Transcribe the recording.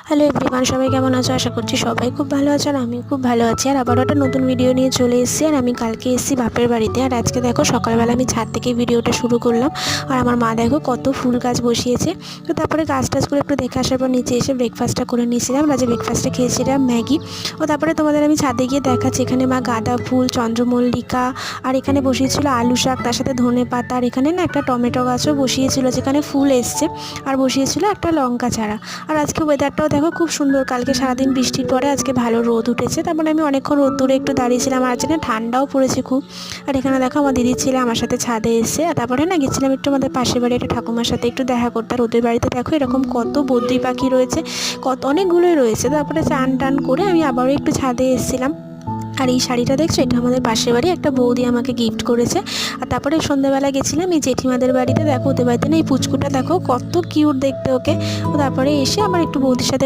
Hello everyone, সবাই কেমন আছো? আশা করছি সবাই খুব ভালো আছে আর আমিও খুব ভালো আছি। আর আবারও একটা নতুন ভিডিও নিয়ে চলে এসেছি। আর আমি কালকে এসেছি বাপের বাড়িতে, আর আজকে দেখো সকালবেলা আমি ছাদ থেকে ভিডিওটা শুরু করলাম। আর আমার মা দেখো কত ফুল গাছ বসিয়েছে। তো তারপরে গাছ টাছগুলো একটু দেখে আসার পর নিচে এসে ব্রেকফাস্টটা করে নিয়েছিলাম। রাজে ব্রেকফাস্টে খেয়েছিলাম ম্যাগি। ও তারপরে তোমাদের আমি ছাদে গিয়ে দেখাচ্ছি, এখানে মা গাঁদা ফুল, চন্দ্রমল্লিকা, আর এখানে বসিয়েছিল আলু শাক, তার সাথে ধনে পাতা, আর এখানে না একটা টমেটো গাছও বসিয়েছিল যেখানে ফুল এসছে, আর বসিয়েছিল একটা লঙ্কা চারা। আর আজকে ওয়েদারটাও দেখো খুব সুন্দর, কালকে সারাদিন বৃষ্টির পরে আজকে ভালো রোদ উঠেছে। তারপরে আমি অনেকক্ষণ রোদ্দুরে একটু দাঁড়িয়েছিলাম, আর আজকে না ঠান্ডাও পড়েছে খুব। আর এখানে দেখো আমার দিদির ছেলে আমার সাথে ছাদে এসে, আর তারপরে না গেছিলাম একটু আমাদের পাশের বাড়ি একটা ঠাকুমার সাথে একটু দেখা করতে। আর ওদের বাড়িতে দেখো এরকম কত বদ্রি পাখি রয়েছে, কত অনেকগুলোই রয়েছে। তারপরে চান টান করে আমি আবারও একটু ছাদে এসেছিলাম। আর এই শাড়িটা দেখছো, এটা আমাদের পাশের বাড়ি একটা বৌদি আমাকে গিফট করেছে। আর তারপরে সন্ধ্যাবেলা গেছিলাম এই জেঠিমাদের বাড়িতে, দেখো ওদের বাড়িতে না এই পুচকুটা দেখো কত কিউট দেখতে ওকে। ও তারপরে এসে আবার একটু বৌদির সাথে